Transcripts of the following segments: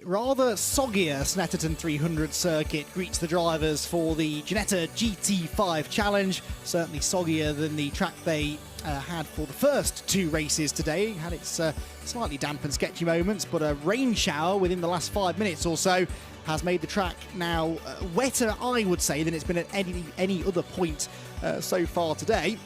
rather soggier Snetterton 300 circuit greets the drivers for the Ginetta GT5 challenge. Certainly soggier than the track they had for the first two races today. Had its slightly damp and sketchy moments, but a rain shower within the last 5 minutes or so has made the track now wetter, I would say, than it's been at any other point so far today.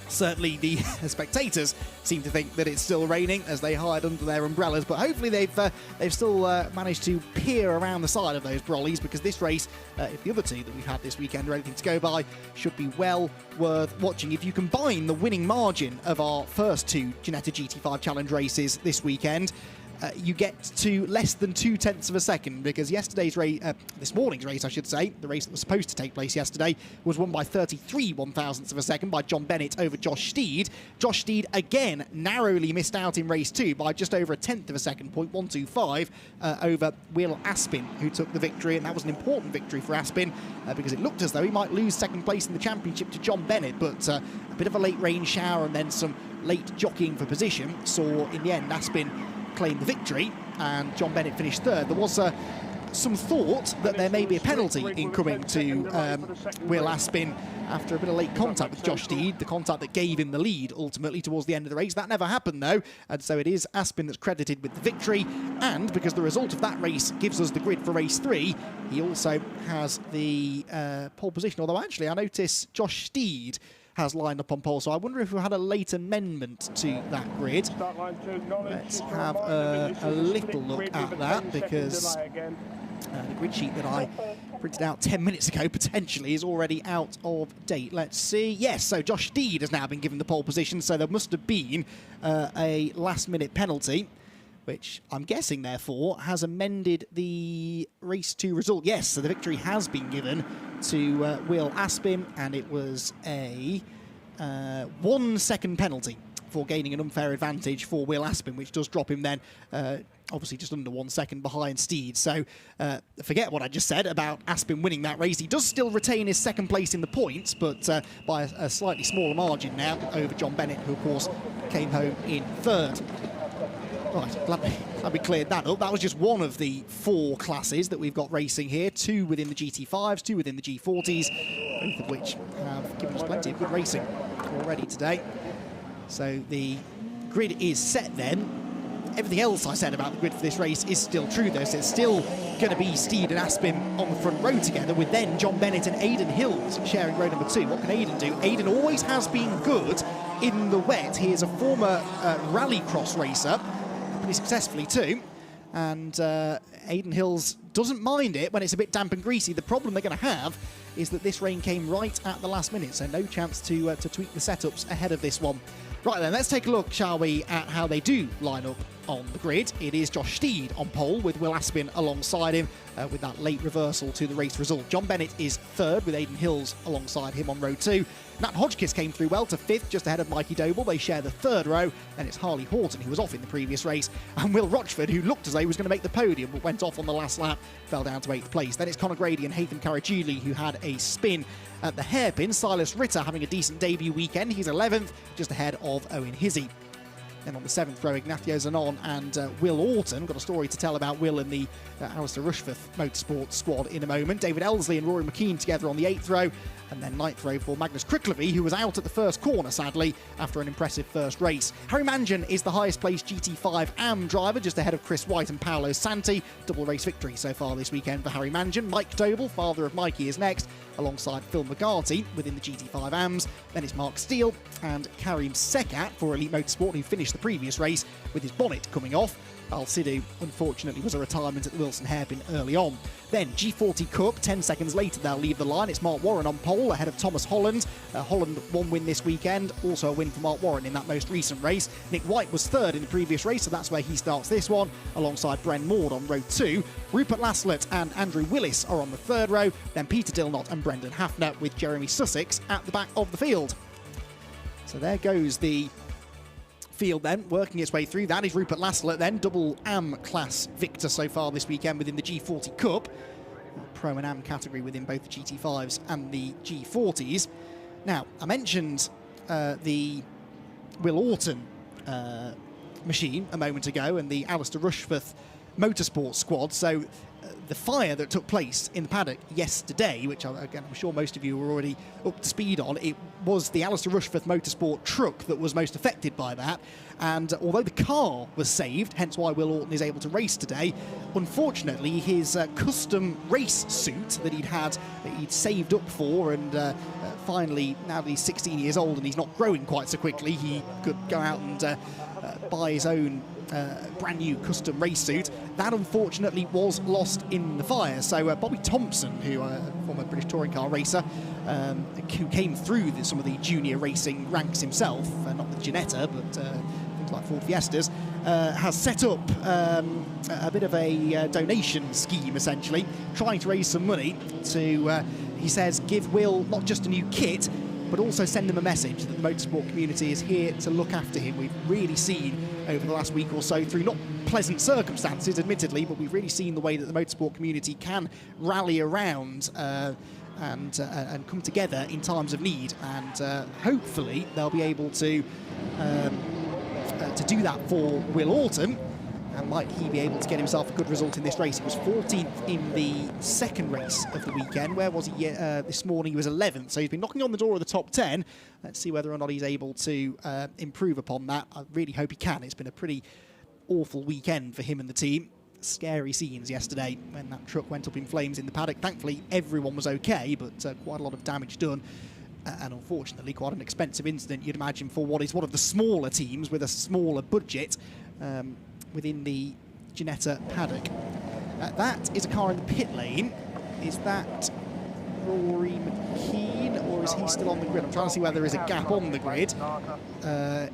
Certainly the spectators seem to think that it's still raining as they hide under their umbrellas, but hopefully they've still managed to peer around the side of those brollies, because this race, if the other two that we've had this weekend are anything to go by, should be well worth watching. If you combine the winning margin of our first two Ginetta GT5 Challenge races this weekend, you get to less than 0.2 of a second, because yesterday's race, this morning's race, I should say, the race that was supposed to take place yesterday, was won by 33 1/1000 of a second by John Bennett over Josh STEED. Josh STEED again narrowly missed out in race 2 by just over 1/10 of a second, 0.125, over Will Aspin, who took the victory, and that was an important victory for Aspin because it looked as though he might lose second place in the championship to John Bennett, but a bit of a late rain shower and then some late jockeying for position saw in the end Aspin claim the victory, and John Bennett finished third. There was some thought that there may be a penalty incoming to Will Aspin after a bit of late contact with Josh STEED, the contact that gave him the lead ultimately towards the end of the race. That never happened though, and so it is Aspin that's credited with the victory, and because the result of that race gives us the grid for race 3, he also has the pole position, although actually I notice Josh STEED has lined up on pole, so I wonder if we had a late amendment to that grid. Let's have a little look at that, because the grid sheet that I printed out 10 minutes ago potentially is already out of date. Let's see. Yes, so Josh STEED has now been given the pole position, so there must have been a last-minute penalty, which I'm guessing, therefore, has amended the race 2 result. Yes, so the victory has been given to Will Aspin, and it was a 1 second penalty for gaining an unfair advantage for Will Aspin, which does drop him then obviously just under 1 second behind STEED. So forget what I just said about Aspin winning that race. He does still retain his second place in the points, but by a slightly smaller margin now over John Bennett, who of course came home in third. Right, glad we cleared that up. That was just one of the 4 classes that we've got racing here. 2 within the GT5s, 2 within the G40s, both of which have given us plenty of good racing already today. So the grid is set then. Everything else I said about the grid for this race is still true though, so it's still going to be STEED and Aspin on the front row together, with then John Bennett and Aidan Hills sharing row number 2. What can Aidan do? Aidan always has been good in the wet. He is a former rallycross racer, pretty successfully too, and Aidan Hills doesn't mind it when it's a bit damp and greasy. The problem they're going to have is that this rain came right at the last minute, so no chance to tweak the setups ahead of this one. Right then, let's take a look, shall we, at how they do line up on the grid. It is Josh STEED on pole with Will Aspin alongside him with that late reversal to the race result. John Bennett is third with Aidan Hills alongside him on row 2. Nat HODGKISS came through well to 5th, just ahead of Mikey Doble. They share the 3rd row. Then it's Harley Houghton, who was off in the previous race, and Will Rochford, who looked as though he was going to make the podium, but went off on the last lap, fell down to 8th place. Then it's Conor Grady and Haytham Karajuli, who had a spin at the hairpin. SILAS RYTTER having a decent debut weekend. He's 11th, just ahead of Owen Hizzy. Then on the 7th row, IGNAZIO ZANON and Will Orton. Got a story to tell about Will and the Alistair Rushforth Motorsport squad in a moment. David Ellesley and Rory McKean together on the 8th row. And then 9th row for Magnus KRIKLYWI, who was out at the first corner, sadly, after an impressive first race. Harry Mangan is the highest placed GT5 AM driver, just ahead of Chris White and Paolo Santi. Double race victory so far this weekend for Harry Mangan. Mike Doble, father of Mikey, is next, alongside Phil McGarty within the GT5 AMs. Then it's Mark Steele and Karim Sekat for Elite Motorsport, who finished the previous race with his bonnet coming off. Al Sidhu, unfortunately, was a retirement at the Wilson hairpin early on. Then G40 Cup, 10 seconds later they'll leave the line. It's Mark Warren on pole ahead of Thomas Holland. Holland one win this weekend, also a win for Mark Warren in that most recent race. Nick White was 3rd in the previous race, so that's where he starts this one, alongside Bren Maud on row 2. Rupert Laslett and Andrew Willis are on the 3rd row, then Peter Dilnot and Brendan Hafner with Jeremy Sussex at the back of the field. So there goes the field then, working its way through. That is Rupert Laslett then, double AM class victor so far this weekend within the G40 Cup. Pro and AM category within both the GT5s and the G40s. Now, I mentioned the Will Orton machine a moment ago and the Alistair Rushforth Motorsport squad. So the fire that took place in the paddock yesterday, which again I'm sure most of you were already up to speed on, it was the Alistair Rushforth Motorsport truck that was most affected by that. And although the car was saved, hence why Will Orton is able to race today, unfortunately his custom race suit that he'd saved up for, and finally, now that he's 16 years old and he's not growing quite so quickly, he could go out and buy his own brand new custom race suit. That unfortunately was lost in the fire. So Bobby Thompson, who former British touring car racer, who came through some of the junior racing ranks himself, not with Ginetta, but things like Ford Fiestas, has set up a bit of a donation scheme, essentially, trying to raise some money to, he says, give Will not just a new kit, but also send him a message that the motorsport community is here to look after him. We've really seen over the last week or so, through not pleasant circumstances, admittedly, but we've really seen the way that the motorsport community can rally around and come together in times of need. And hopefully they'll be able to do that for Will Orton. And might he be able to get himself a good result in this race? He was 14th in the second race of the weekend. Where was he this morning? He was 11th, so he's been knocking on the door of the top 10. Let's see whether or not he's able to improve upon that. I really hope he can. It's been a pretty awful weekend for him and the team. Scary scenes yesterday when that truck went up in flames in the paddock. Thankfully, everyone was okay, but quite a lot of damage done. And unfortunately, quite an expensive incident, you'd imagine, for what is one of the smaller teams with a smaller budget. Within the Ginetta paddock. That is a car in the pit lane. Is that Rory McKean, or is he still on the grid? I'm trying to see whether there is a gap on the grid.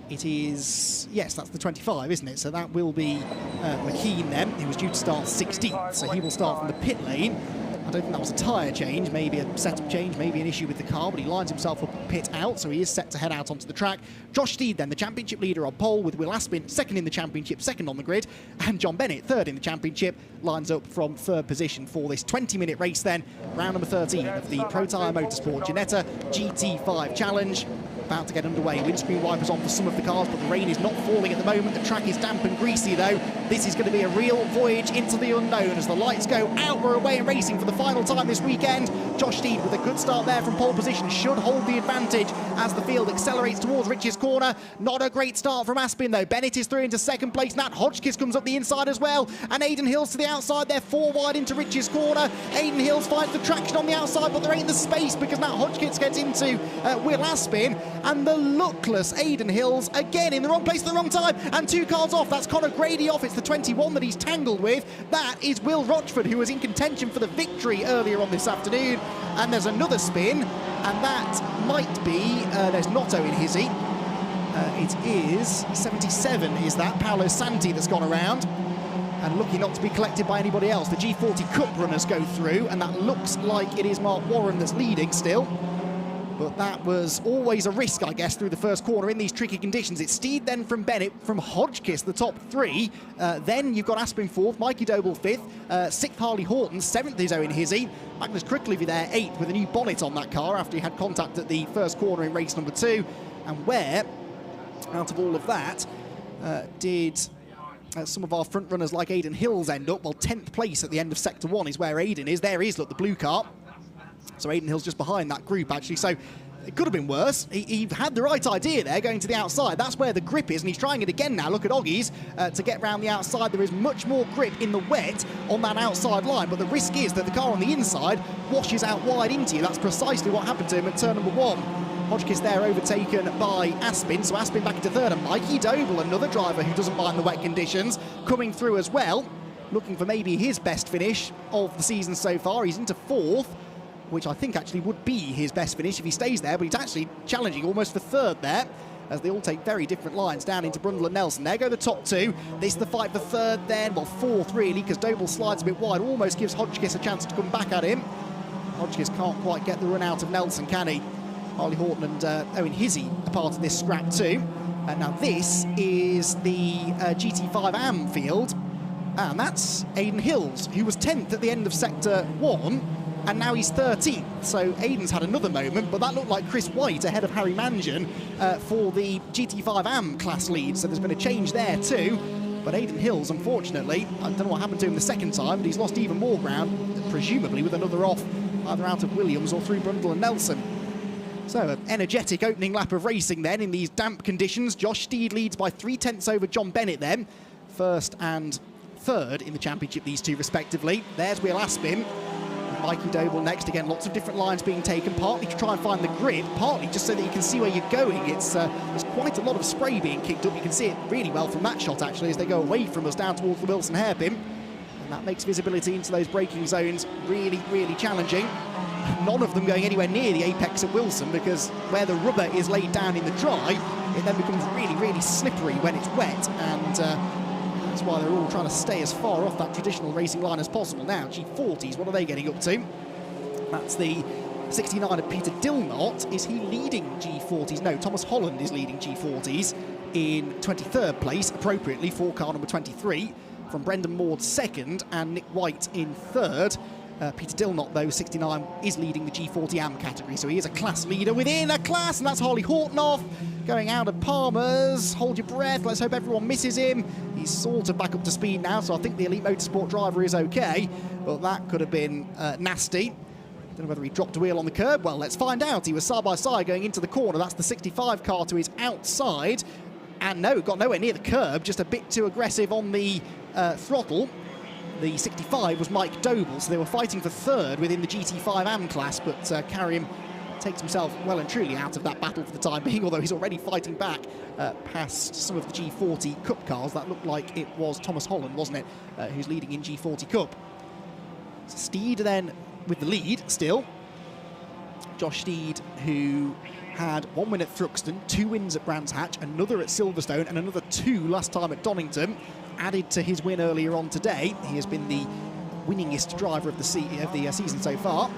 It is, yes, that's the 25, isn't it? So that will be McKean then. He was due to start 16th, so he will start from the pit lane. I don't think that was a tyre change, maybe a setup change, maybe an issue with the car, but he lines himself up pit out, so he is set to head out onto the track. Josh STEED then, the championship leader on pole, with Will Aspin second in the championship, second on the grid, and John Bennett third in the championship, lines up from third position for this 20-minute race then, round number 13 of the Protyre Motorsport Ginetta GT5 Challenge. About to get underway. Windscreen wipers on for some of the cars, but the rain is not falling at the moment. The track is damp and greasy though. This is going to be a real voyage into the unknown as the lights go out. We're away and racing for the final time this weekend. Josh STEED with a good start there from pole position should hold the advantage as the field accelerates towards Rich's corner. Not a great start from Aspin though. Bennett is through into second place. Nat HODGKISS comes up the inside as well, and Aidan Hills to the outside. They're 4 wide into Rich's corner. Aidan Hills finds the traction on the outside, but there ain't the space because Nat HODGKISS gets into Will Aspin, and the luckless Aidan Hills again in the wrong place at the wrong time, and 2 cars off. That's Connor Grady off. It's the 21 that he's tangled with. That is Will Rochford, who was in contention for the victory earlier on this afternoon. And there's another spin, and that might be there's Notto in Hizzy. It is 77, is that Paolo Santi that's gone around, and lucky not to be collected by anybody else. The G40 Cup runners go through, and that looks like it is Mark Warren that's leading still. But that was always a risk, I guess, through the first corner in these tricky conditions. It's STEED then from Bennett, from HODGKISS, the top 3. Then you've got Aspin 4th, Mikey Doble 5th, 6th Harley Houghton, 7th is Owen Hizzy. Magnus KRIKLYWI there 8th with a new bonnet on that car after he had contact at the first corner in race number 2. And where, out of all of that, did some of our front runners like Aidan Hills end up? Well, 10th place at the end of Sector 1 is where Aidan is. There he is, look, the blue car. So Aidan Hill's just behind that group, actually. So it could have been worse. He had the right idea there, going to the outside. That's where the grip is, and he's trying it again now. Look at Oggies to get round the outside. There is much more grip in the wet on that outside line, but the risk is that the car on the inside washes out wide into you. That's precisely what happened to him at turn number 1. HODGKISS there overtaken by Aspin, so Aspin back into third, and Mikey Doble, another driver who doesn't mind the wet conditions, coming through as well, looking for maybe his best finish of the season so far. He's into 4th, which I think actually would be his best finish if he stays there, but he's actually challenging almost for 3rd there, as they all take very different lines down into Brundle and Nelson. There go the top 2. This is the fight for 3rd then, well 4th really, because Doble slides a bit wide, almost gives HODGKISS a chance to come back at him. HODGKISS can't quite get the run out of Nelson, can he? Harley Houghton and Owen Hizzy are part of this scrap too. Now this is the GT5 AM field, and that's Aidan Hills, who was 10th at the end of Sector 1, and now he's 13th. So Aidan's had another moment, but that looked like Chris White ahead of Harry Mangan for the GT5 AM class lead. So there's been a change there too. But Aidan Hills, unfortunately, I don't know what happened to him the second time, but he's lost even more ground, presumably with another off, either out of Williams or through Brundle and Nelson. So an energetic opening lap of racing then in these damp conditions. Josh Steed leads by 3/10 over John Bennett then. First and third in the championship, these two respectively. There's Will Aspin. Mikey Doble next. Again, lots of different lines being taken, partly to try and find the grip, partly just so that you can see where you're going. It's there's quite a lot of spray being kicked up. You can see it really well from that shot, actually, as they go away from us down towards the Wilson hairpin. And that makes visibility into those braking zones really, really challenging. None of them going anywhere near the apex at Wilson, because where the rubber is laid down in the dry, it then becomes really, really slippery when it's wet, and that's why they're all trying to stay as far off that traditional racing line as possible. Now, G40s, what are they getting up to? That's the 69 of Peter Dilnot. Is he leading G40s? No, Thomas Holland is leading G40s in 23rd place, appropriately, for car number 23, from Brendan Maud second and Nick White in third. Peter Dilnot, though, 69, is leading the G40 AM category, so he is a class leader within a class, and that's Harley HAUGHTON off, going out of Palmer's. Hold your breath, let's hope everyone misses him. He's sort of back up to speed now, so I think the Elite Motorsport driver is okay, but that could have been nasty. Don't know whether he dropped a wheel on the curb. Well, let's find out. He was side by side going into the corner. That's the 65 car to his outside, and no, got nowhere near the curb, just a bit too aggressive on the throttle. The 65 was Mike Doble, so they were fighting for third within the GT5 AM class, but Karim takes himself well and truly out of that battle for the time being, although he's already fighting back past some of the G40 Cup cars. That looked like it was Thomas Holland, wasn't it, who's leading in G40 Cup. So Steed then with the lead still. Josh Steed, who had 1 win at Thruxton, 2 wins at Brands Hatch, another at Silverstone, and another 2 last time at Donington. Added to his win earlier on today. He has been the winningest driver of the season so far.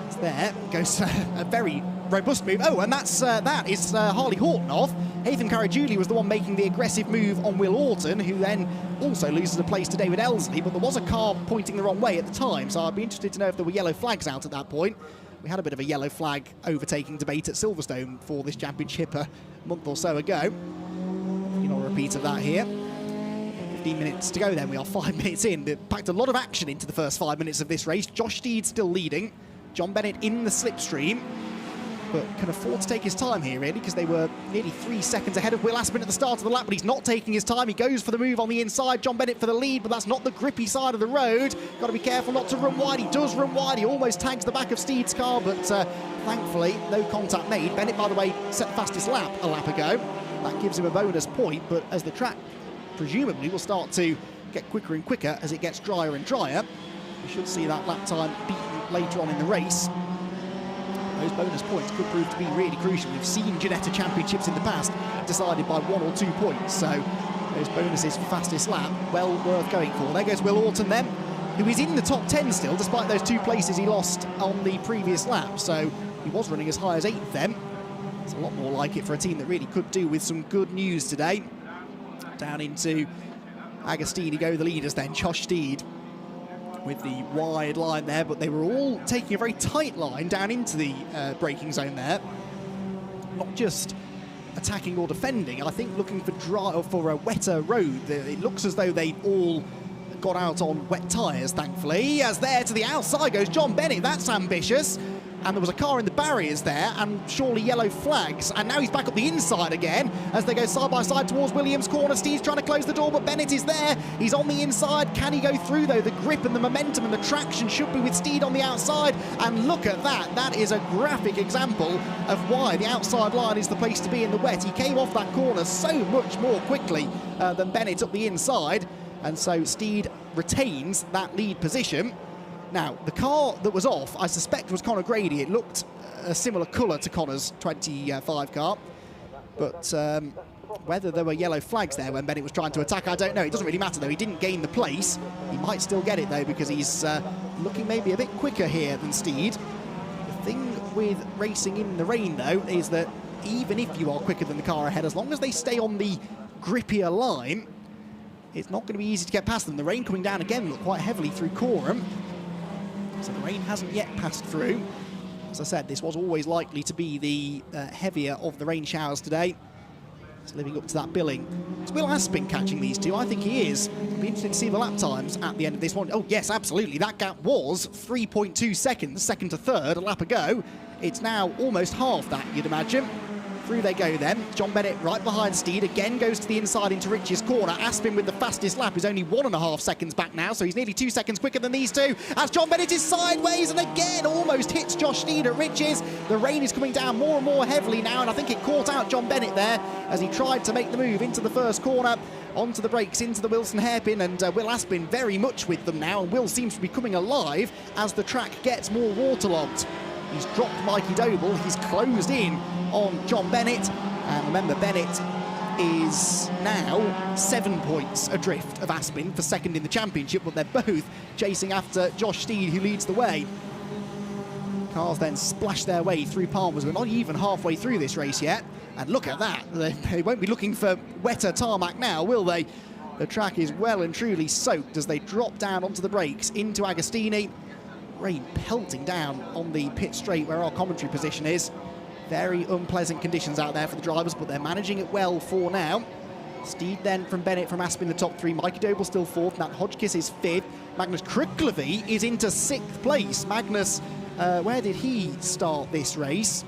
It's there, goes a very robust move. Oh, and that is Harley HAUGHTON off. Haytham Caragiuli was the one making the aggressive move on Will Orton, who then also loses a place to David Ellesley, but there was a car pointing the wrong way at the time, so I'd be interested to know if there were yellow flags out at that point. We had a bit of a yellow flag overtaking debate at Silverstone for this championship a month or so ago. You know, a repeat of that here. 15 minutes to go then, we are 5 minutes in. They packed a lot of action into the first 5 minutes of this race. Josh Steed still leading, John Bennett in the slipstream, but can afford to take his time here really, because they were nearly 3 seconds ahead of Will Aspin at the start of the lap, but he's not taking his time. He goes for the move on the inside, John Bennett for the lead, but that's not the grippy side of the road. Got to be careful not to run wide. He does run wide. He almost tags the back of Steed's car, but thankfully no contact made. Bennett, by the way, set the fastest lap a lap ago. That gives him a bonus point, but as the track presumably will start to get quicker and quicker as it gets drier and drier, we should see that lap time beaten later on in the race. Those bonus points could prove to be really crucial. We've seen Ginetta championships in the past decided by 1 or 2 points, so those bonuses for fastest lap, well worth going for. There goes Will Orton then, who is in the top 10 still, despite those 2 places he lost on the previous lap, so he was running as high as 8th then. It's a lot more like it for a team that really could do with some good news today. Down into Agostini go the leaders then. Josh Steed with the wide line there, but they were all taking a very tight line down into the braking zone there. Not just attacking or defending, I think looking for a wetter road. It looks as though they all got out on wet tyres, thankfully. As there to the outside goes John Bennett, that's ambitious. And there was a car in the barriers there, and surely yellow flags. And now he's back up the inside again as they go side by side towards Williams' corner. Steve's trying to close the door, but Bennett is there. He's on the inside. Can he go through, though? The grip and the momentum and the traction should be with Steed on the outside. And look at that. That is a graphic example of why the outside line is the place to be in the wet. He came off that corner so much more quickly than Bennett up the inside. And so Steed retains that lead position. Now, the car that was off, I suspect, was Conor Grady. It looked a similar colour to Conor's 25 car. But whether there were yellow flags there when Bennett was trying to attack, I don't know. It doesn't really matter, though. He didn't gain the place. He might still get it, though, because he's looking maybe a bit quicker here than Steed. The thing with racing in the rain, though, is that even if you are quicker than the car ahead, as long as they stay on the grippier line, it's not going to be easy to get past them. The rain coming down again looked quite heavily through Coram. So the rain hasn't yet passed through. As I said, this was always likely to be the heavier of the rain showers today. It's living up to that billing. Is Will Aspin catching these two? I think he is. It'll be interesting to see the lap times at the end of this one. Oh, yes, absolutely. That gap was 3.2 seconds, second to third, a lap ago. It's now almost half that, you'd imagine. Through they go then. John Bennett right behind STEED. Again goes to the inside into Rich's corner. Aspin with the fastest lap is only 1.5 seconds back now, so he's nearly 2 seconds quicker than these two. As John Bennett is sideways and again almost hits Josh STEED at Rich's. The rain is coming down more and more heavily now, and I think it caught out John Bennett there as he tried to make the move into the first corner. Onto the brakes, into the Wilson hairpin, and Will Aspin very much with them now. And Will seems to be coming alive as the track gets more waterlogged. He's dropped Mikey Doble, he's closed in on John Bennett, and remember Bennett is now 7 points adrift of Aspin for second in the championship, but they're both chasing after Josh STEED, who leads the way. Cars then splash their way through Palmer's. We're not even halfway through this race yet, and look at that, they won't be looking for wetter tarmac now, will they? The track is well and truly soaked as they drop down onto the brakes into Agostini. Rain pelting down on the pit straight where our commentary position is. Very unpleasant conditions out there for the drivers, but they're managing it well for now. STEED then from Bennett from Aspin, the top three. Mikey Doble still fourth. Nat HODGKISS is fifth. Magnus KRIKLYWI is into sixth place. Magnus, where did he start this race?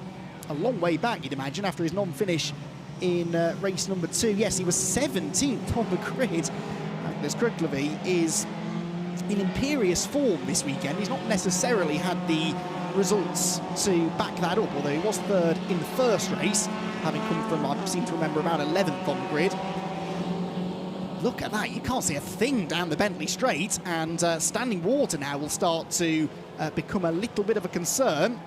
A long way back, you'd imagine, after his non-finish in race number 2. Yes, he was 17th on the grid. Magnus KRIKLYWI is in imperious form this weekend. He's not necessarily had the results to back that up, although he was third in the first race, having come from, I seem to remember, about 11th on the grid. Look at that, you can't see a thing down the Bentley Straight, and standing water now will start to become a little bit of a concern.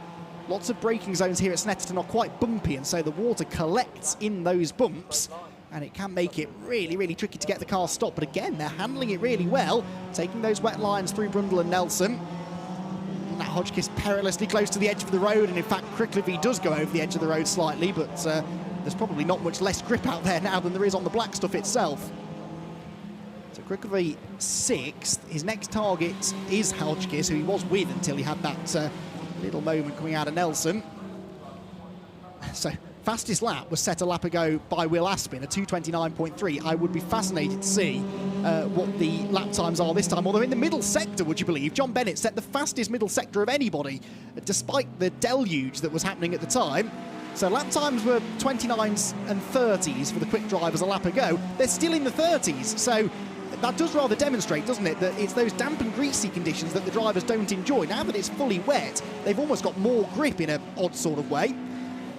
Lots of braking zones here at Snetterton are quite bumpy, and so the water collects in those bumps, and it can make it really, really tricky to get the car stopped. But again, they're handling it really well, taking those wet lines through Brundle and Nelson. Nat HODGKISS perilously close to the edge of the road, and in fact KRIKLYWI does go over the edge of the road slightly, but there's probably not much less grip out there now than there is on the black stuff itself. So KRIKLYWI 6th. His next target is HODGKISS, who he was with until he had that little moment coming out of Nelson. So fastest lap was set a lap ago by Will Aspin, a 2:29.3. I would be fascinated to see what the lap times are this time. Although in the middle sector, would you believe, John Bennett set the fastest middle sector of anybody, despite the deluge that was happening at the time. So lap times were 29s and 30s for the quick drivers a lap ago. They're still in the 30s, so that does rather demonstrate, doesn't it, that it's those damp and greasy conditions that the drivers don't enjoy. Now that it's fully wet, they've almost got more grip in an odd sort of way.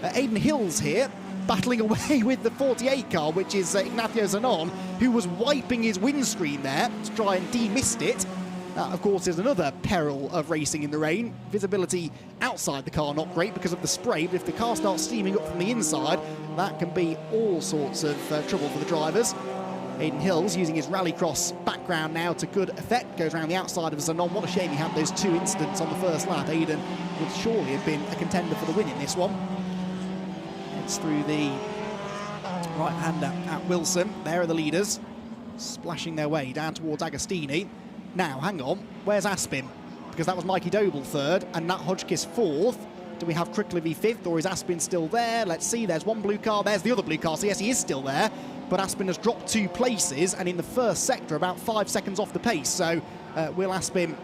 Aidan Hills here, battling away with the 48 car, which is IGNAZIO ZANON, who was wiping his windscreen there to try and demist it. That, of course, is another peril of racing in the rain. Visibility outside the car not great because of the spray, but if the car starts steaming up from the inside, that can be all sorts of trouble for the drivers. Aidan Hills using his rallycross background now to good effect, goes around the outside of Zanon. What a shame he had those two incidents on the first lap. Aidan would surely have been a contender for the win in this one. It's through the right-hander at Wilson. There are the leaders, splashing their way down towards Agostini. Now, hang on, where's Aspin? Because that was Mikey Doble third, and Nat HODGKISS fourth. Do we have KRIKLYWI fifth, or is Aspin still there? Let's see, there's one blue car, there's the other blue car, so yes, he is still there. But Aspin has dropped 2 places, and in the first sector, about 5 seconds off the pace. So Will Aspin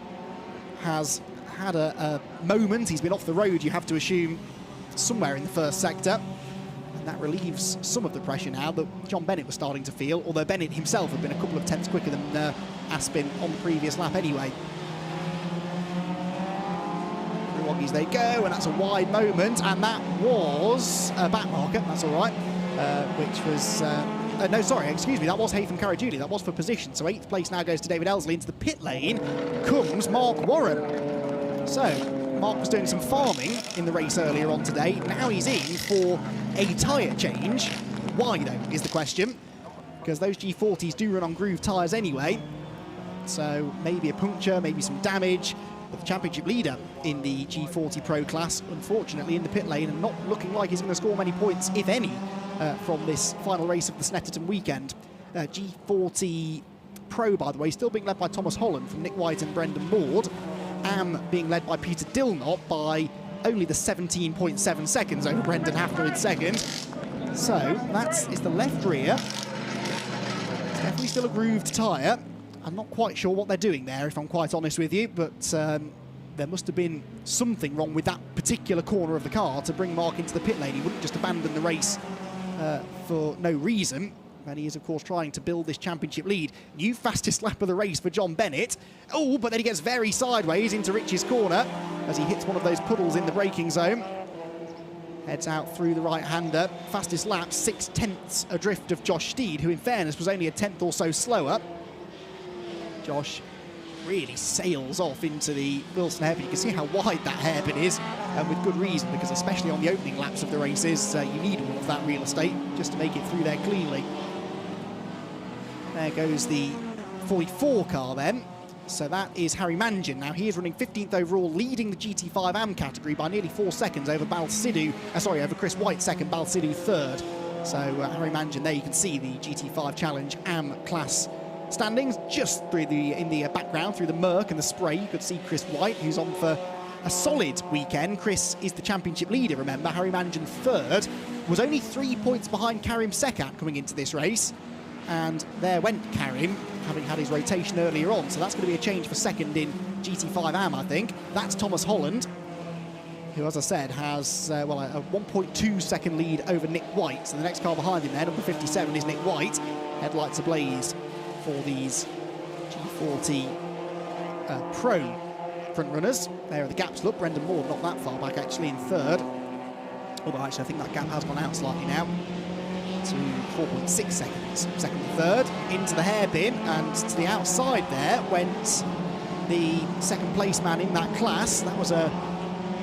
has had a moment. He's been off the road, you have to assume, somewhere in the first sector. And that relieves some of the pressure now that John Bennett was starting to feel, although Bennett himself had been a couple of tenths quicker than Aspin on the previous lap anyway. Through Woggies they go, and that's a wide moment, and that was a back marker, that's all right, which was... no, sorry, excuse me, that was Haytham Caragiuli, that was for position. So 8th place now goes to David ELLESLEY. Into the pit lane comes Mark Warren. So, Mark was doing some farming in the race earlier on today. Now he's in for a tyre change. Why, though, is the question. Because those G40s do run on groove tyres anyway. So maybe a puncture, maybe some damage. But the championship leader in the G40 Pro class, unfortunately, in the pit lane, and not looking like he's going to score many points, if any, from this final race of the Snetterton weekend. G40 Pro, by the way, still being led by Thomas Holland from Nick White and Brendan Maud. Am being led by Peter DILNOT by only the 17.7 seconds over Brendan Hafner in second. So it's the left rear. It's definitely still a grooved tyre. I'm not quite sure what they're doing there, if I'm quite honest with you, but there must have been something wrong with that particular corner of the car to bring Mark into the pit lane. He wouldn't just abandon the race for no reason. And he is, of course, trying to build this championship lead. New fastest lap of the race for John Bennett. Oh, but then he gets very sideways into Rich's corner as he hits one of those puddles in the braking zone. Heads out through the right-hander. Fastest lap, 6/10 adrift of Josh Steed, who, in fairness, was only a tenth or so slower. Josh really sails off into the Wilson hairpin. You can see how wide that hairpin is, and with good reason, because especially on the opening laps of the races, you need all of that real estate just to make it through there cleanly. There goes the 44 car then. So that is Harry Mangian. Now he is running 15th overall, leading the GT5 AM category by nearly 4 seconds over over Chris White second, Balsidou third. So Harry Mangian there, you can see the GT5 Challenge AM class standings just through in the background, through the murk and the spray. You could see Chris White, who's on for a solid weekend. Chris is the championship leader, remember. Harry Mangian third, was only 3 points behind Karim Sekat coming into this race. And there went Karim, having had his rotation earlier on. So that's going to be a change for second in GT5 AM, I think. That's Thomas Holland, who, as I said, has a 1.2 second lead over Nick White. So the next car behind him there, number 57, is Nick White. Headlights ablaze for these G40 Pro front runners. There are the gaps. Look, Brendan Moore not that far back, actually, in third. Although, actually, I think that gap has gone out slightly now to 4.6 seconds. Second and third, into the hairpin, and to the outside there went the second place man in that class. That was a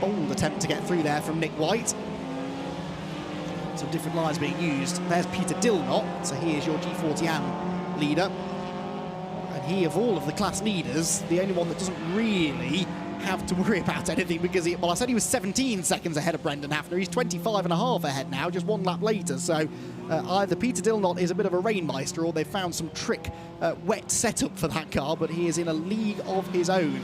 bold attempt to get through there from Nick White. Some different lines being used. There's Peter Dilnot, so he is your G40 AM leader. And he, of all of the class leaders, the only one that doesn't really have to worry about anything, because I said he was 17 seconds ahead of Brendan Hafner. He's 25.5 ahead now, just 1 lap later. So either Peter Dilnot is a bit of a rainmeister, or they've found some trick wet setup for that car, but he is in a league of his own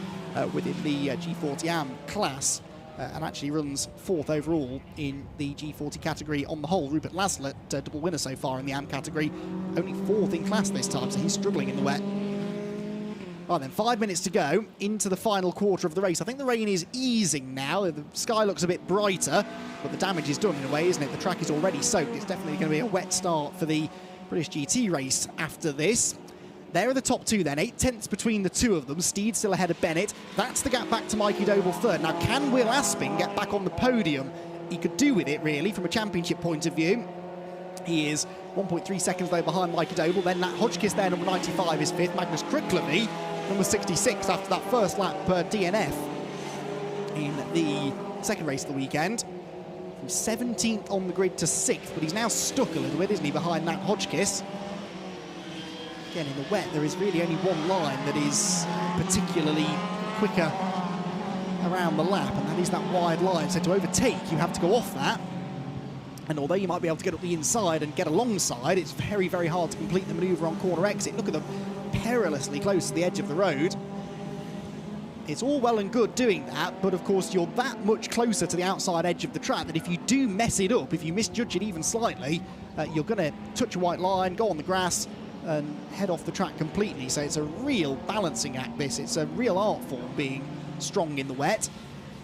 within the G40 AM class, and actually runs 4th overall in the G40 category on the whole. Rupert Laslett, double winner so far in the AM category, only 4th in class this time, so he's struggling in the wet. Right then, 5 minutes to go into the final quarter of the race. I think the rain is easing now. The sky looks a bit brighter, but the damage is done in a way, isn't it? The track is already soaked. It's definitely going to be a wet start for the British GT race after this. There are the top two then, 8 tenths between the two of them. Steed still ahead of Bennett. That's the gap back to Mikey Doble third. Now, can Will Aspin get back on the podium? He could do with it, really, from a championship point of view. He is 1.3 seconds though behind Mikey Doble. Then Nat HODGKISS there, number 95, is 5th. Magnus KRIKLYWI, number 66, after that first lap DNF in the second race of the weekend. From 17th on the grid to 6th, but he's now stuck a little bit, isn't he, behind Nat HODGKISS. Again, in the wet, there is really only one line that is particularly quicker around the lap, and that is that wide line. So to overtake, you have to go off that. And although you might be able to get up the inside and get alongside, it's very, very hard to complete the manoeuvre on corner exit. Look at them, perilously close to the edge of the road. It's all well and good doing that, but of course you're that much closer to the outside edge of the track that if you do mess it up, if you misjudge it even slightly, you're going to touch a white line, go on the grass, and head off the track completely. So it's a real balancing act, this. It's a real art form, being strong in the wet.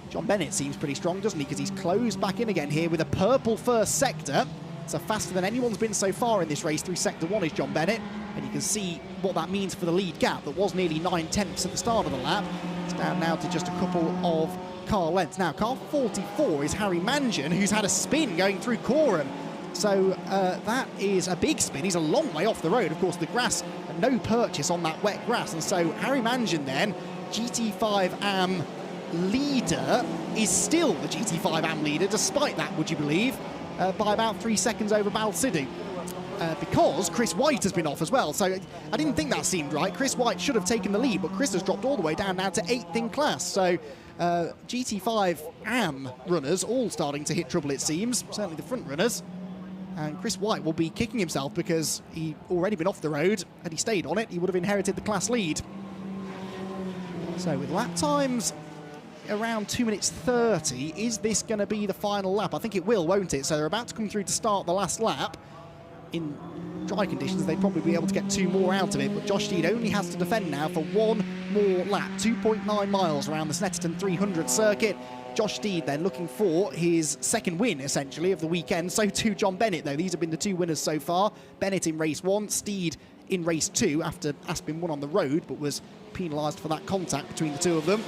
John Bennett seems pretty strong, doesn't he? Because he's closed back in again here with a purple first sector. So faster than anyone's been so far in this race through sector 1 is John Bennett. And you can see what that means for the lead gap. That was nearly 9 tenths at the start of the lap. It's down now to just a couple of car lengths. Now, car 44 is Harry Mangian, who's had a spin going through Coram. So that is a big spin. He's a long way off the road. Of course, the grass, no purchase on that wet grass. And so Harry Mangian then, GT5 AM leader, is still the GT5 AM leader, despite that, would you believe, by about 3 seconds over Balsidou. Because Chris White has been off as well. So I didn't think that seemed right. Chris White should have taken the lead, but Chris has dropped all the way down now to 8th in class. So GT5 AM runners all starting to hit trouble, it seems, certainly the front runners. And Chris White will be kicking himself because he'd already been off the road. Had he stayed on it, he would have inherited the class lead. So with lap times around 2 minutes 30. Is this going to be the final lap? I think it will, won't it? So they're about to come through to start the last lap. In dry conditions, they'd probably be able to get 2 more out of it, but Josh Steed only has to defend now for 1 more lap. 2.9 miles around the Snetterton 300 circuit. Josh Steed then looking for his second win, essentially, of the weekend. So too John Bennett, though. These have been the 2 winners so far. Bennett in race 1, Steed in race 2, after Aspin won on the road, but was penalised for that contact between the 2 of them.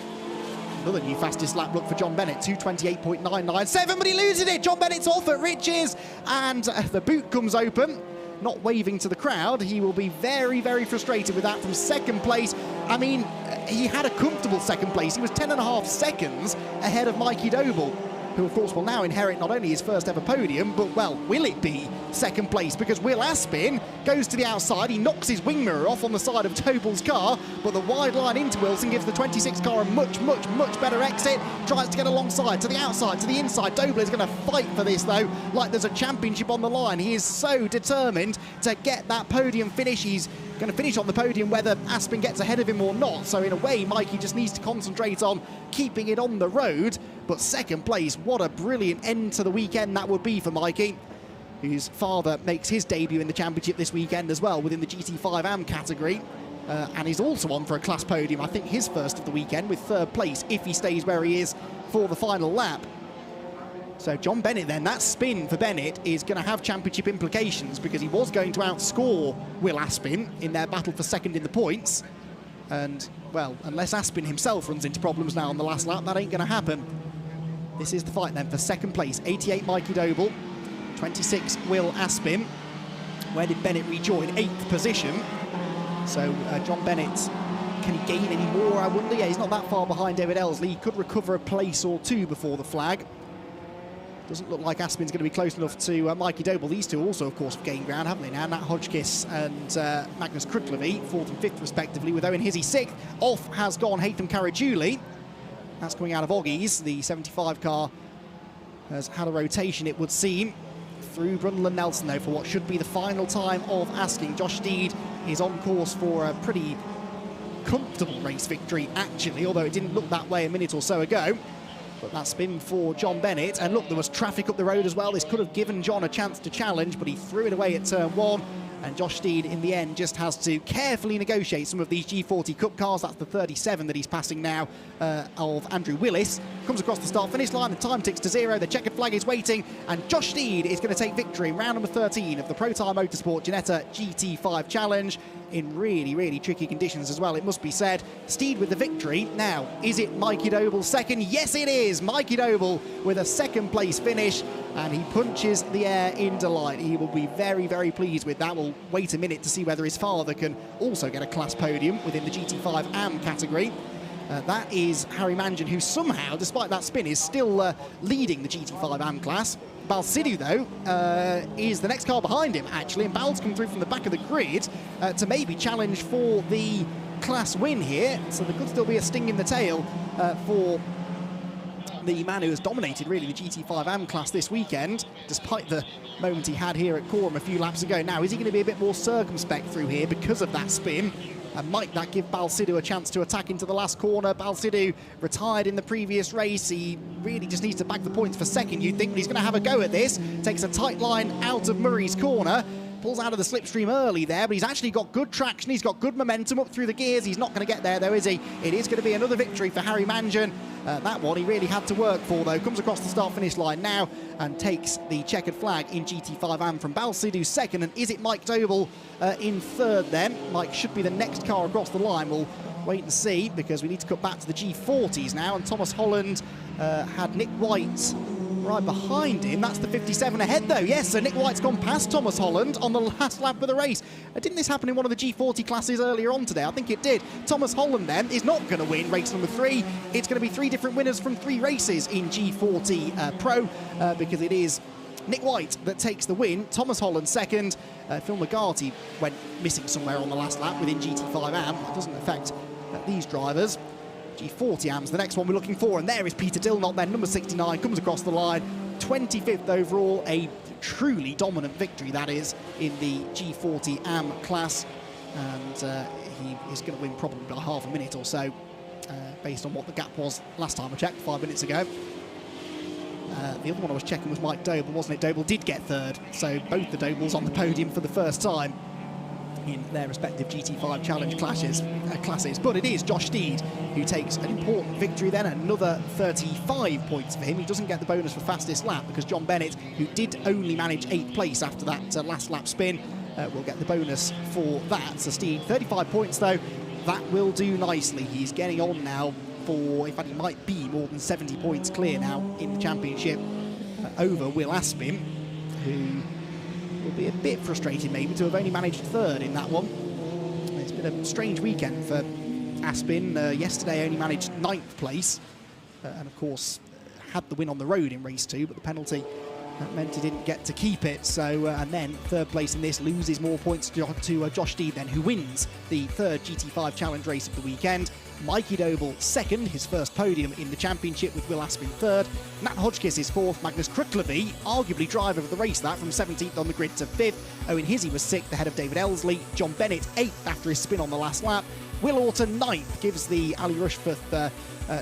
Another new fastest lap look for John Bennett, 2:28.997, but he loses it. John Bennett's off at Riches, and the boot comes open, not waving to the crowd. He will be very, very frustrated with that from second place. I mean, he had a comfortable second place. He was 10.5 seconds ahead of Mikey Doble, who of course will now inherit not only his first ever podium, but, well, will it be second place? Because Will Aspin goes to the outside, he knocks his wing mirror off on the side of Doble's car, but the wide line into Wilson gives the 26 car a much, much, much better exit, tries to get alongside, to the outside, to the inside. Doble is going to fight for this, though, like there's a championship on the line. He is so determined to get that podium finish. He's going to finish on the podium whether Aspin gets ahead of him or not. So in a way, Mikey just needs to concentrate on keeping it on the road. But second place, what a brilliant end to the weekend that would be for Mikey, whose father makes his debut in the championship this weekend as well within the GT5 AM category. And he's also on for a class podium. I think his first of the weekend with third place if he stays where he is for the final lap. So John Bennett then, that spin for Bennett is going to have championship implications, because he was going to outscore Will Aspin in their battle for second in the points. And, well, unless Aspin himself runs into problems now on the last lap, that ain't going to happen. This is the fight then for second place. 88 Mikey Doble, 26 Will Aspin. Where did Bennett rejoin? 8th position. So John Bennett, can he gain any more, I wonder? Yeah, he's not that far behind David Ellesley. He could recover a place or 2 before the flag. Doesn't look like Aspin's going to be close enough to Mikey Doble. These two also, of course, have gained ground, haven't they now? Nat HODGKISS and Magnus KRIKLYWI, 4th and 5th respectively, with Owen Hizzy 6th. Off has gone Haytham Karajuli. That's coming out of Oggies. The 75 car has had a rotation, it would seem, through Brundle and Nelson, though, for what should be the final time of asking. Josh Steed is on course for a pretty comfortable race victory, actually, although it didn't look that way a minute or so ago. But that spin for John Bennett, and look, there was traffic up the road as well. This could have given John a chance to challenge, but he threw it away at turn 1. And Josh Steed, in the end, just has to carefully negotiate some of these G40 Cup cars. That's the 37 that he's passing now of Andrew Willis. Comes across the start-finish line, the time ticks to 0, the checkered flag is waiting, and Josh Steed is going to take victory in round number 13 of the Protyre Motorsport Ginetta GT5 Challenge in really, really tricky conditions as well, it must be said. Steed with the victory. Now, is it Mikey Doble second? Yes, it is. Mikey Doble with a second-place finish, and he punches the air in delight. He will be very, very pleased with that. We'll wait a minute to see whether his father can also get a class podium within the GT5 AM category. That is Harry Mangan, who somehow, despite that spin, is still leading the GT5 AM class. Balsidou, though, is the next car behind him, actually, and Bal's come through from the back of the grid to maybe challenge for the class win here. So there could still be a sting in the tail for the man who has dominated, really, the GT5 AM class this weekend, despite the moment he had here at Coram a few laps ago. Now, is he going to be a bit more circumspect through here because of that spin? And might that give Balsidou a chance to attack into the last corner? Balsidou retired in the previous race. He really just needs to bag the points for second, you'd think, but he's going to have a go at this. Takes a tight line out of Murray's corner. Pulls out of the slipstream early there, but he's actually got good traction. He's got good momentum up through the gears. He's not going to get there, though, is he? It is going to be another victory for Harry Mangan. That one he really had to work for, though. Comes across the start-finish line now and takes the checkered flag in GT5 AM from Balsidou second. And is it Mike Doble in third then? Mike should be the next car across the line. We'll wait and see, because we need to cut back to the G40s now. And Thomas Holland had Nick White right behind him. That's the 57 ahead, though. Yes, so Nick White's gone past Thomas Holland on the last lap of the race. Didn't this happen in one of the G40 classes earlier on today? I think it did. Thomas Holland, then, is not going to win race number 3. It's going to be 3 different winners from 3 races in G40 Pro, because it is Nick White that takes the win. Thomas Holland second. Phil McGarty went missing somewhere on the last lap within GT5 AM. That doesn't affect these drivers. G40 AM's the next one we're looking for, and there is Peter Dilnot then, number 69, comes across the line, 25th overall, a truly dominant victory that is in the G40 AM class, and he is going to win probably by half a minute or so based on what the gap was last time I checked 5 minutes ago. The other one I was checking was Mike Doble, wasn't it? Doble did get third, so both the Dobles on the podium for the first time in their respective GT5 Challenge classes. But it is Josh Steed who takes an important victory then, another 35 points for him. He doesn't get the bonus for fastest lap because John Bennett, who did only manage 8th place after that last lap spin, will get the bonus for that. So Steed, 35 points though, that will do nicely. He's getting on now for, in fact, he might be more than 70 points clear now in the championship over Will Aspin, who will be a bit frustrated maybe to have only managed third in that one. It's been a strange weekend for Aspin. Yesterday only managed 9th place, and of course had the win on the road in race 2, but the penalty meant he didn't get to keep it. So and then 3rd place in this, loses more points to Josh Steed then, who wins the 3rd GT5 Challenge race of the weekend. Mikey Doble 2nd, his first podium in the championship, with Will Aspin 3rd. Nat HODGKISS is 4th. Magnus KRIKLYWI, arguably driver of the race, that from 17th on the grid to 5th. Owen Hizzy was 6th, ahead of David Ellesley. John Bennett 8th after his spin on the last lap. Will Orton 9th, gives the Ali Rushforth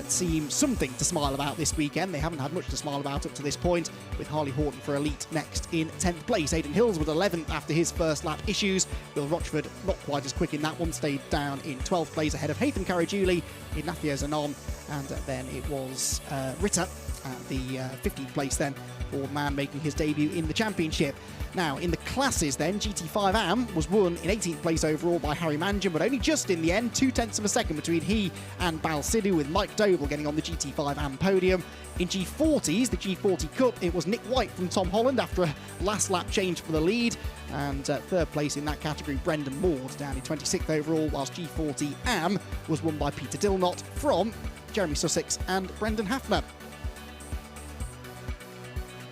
team something to smile about this weekend. They haven't had much to smile about up to this point, with Harley Houghton for Elite next in 10th place. Aidan Hills was 11th after his first lap issues. Will Rochford not quite as quick in that one, stayed down in 12th place ahead of Haytham Caragiuli, IGNAZIO ZANON, and then it was RYTTER at the 15th place then, for the man making his debut in the championship. Now, in the classes then, GT5 AM was won in 18th place overall by Harry Mangan, but only just in the end, 0.2 of a second between he and Bal Sidhu, with Mike Doble getting on the GT5 AM podium. In G40s, the G40 Cup, it was Nick White from Tom Holland after a last lap change for the lead, and 3rd place in that category, Brendan Maud, down in 26th overall, whilst G40 AM was won by Peter Dilnot from Jeremy Sussex and Brendan Hafner.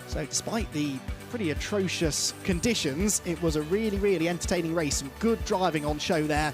So despite the pretty atrocious conditions, it was a really entertaining race. Some good driving on show there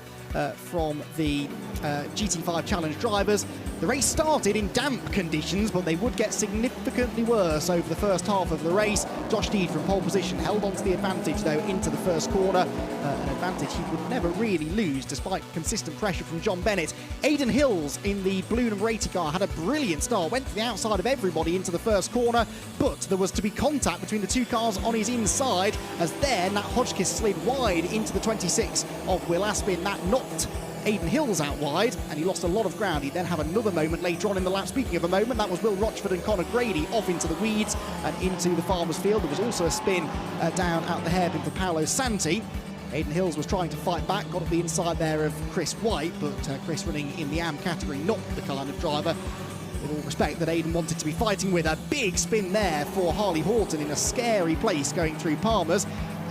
from the GT5 Challenge drivers. The race started in damp conditions, but they would get significantly worse over the first half of the race. Josh Steed from pole position held on to the advantage though into the first corner, an advantage he would never really lose despite consistent pressure from John Bennett. Aidan Hills in the blue number 80 car had a brilliant start, went to the outside of everybody into the first corner, but there was to be contact between the two cars on his inside, as there Nat HODGKISS slid wide into the 26 of Will Aspin. That knocked Aidan Hills out wide, and he lost a lot of ground. He'd then have another moment later on in the lap. Speaking of a moment, that was Will Rochford and Conor Grady off into the weeds and into the farmer's field. There was also a spin down out the hairpin for Paolo Santi. Aidan Hills was trying to fight back, got up the inside there of Chris White, but Chris, running in the AM category, not the kind of driver, with all respect, that Aidan wanted to be fighting with. A big spin there for Harley Houghton in a scary place going through Palmer's.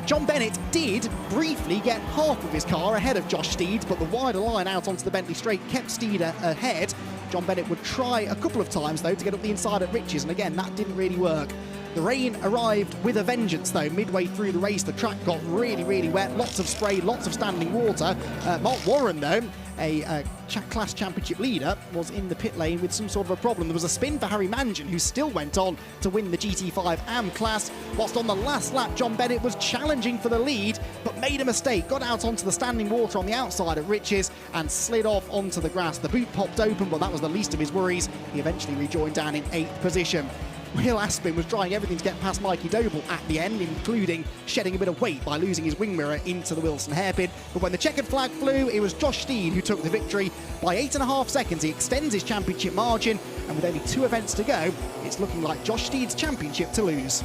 John Bennett did briefly get half of his car ahead of Josh Steed, but the wider line out onto the Bentley straight kept Steed ahead. John Bennett would try a couple of times though to get up the inside at Riches, and again that didn't really work. The rain arrived with a vengeance though. Midway through the race the track got really wet, lots of spray, lots of standing water. Mark Warren though, a class championship leader, was in the pit lane with some sort of a problem. There was a spin for Harry Mangan, who still went on to win the GT5 AM class, whilst on the last lap John Bennett was challenging for the lead but made a mistake, got out onto the standing water on the outside at Riches and slid off onto the grass. The boot popped open, but that was the least of his worries. He eventually rejoined down in 8th position. Will Aspin was trying everything to get past Mikey Doble at the end, including shedding a bit of weight by losing his wing mirror into the Wilson hairpin. But when the checkered flag flew, it was Josh Steed who took the victory. By 8.5 seconds, he extends his championship margin, and with only 2 events to go, it's looking like Josh Steed's championship to lose.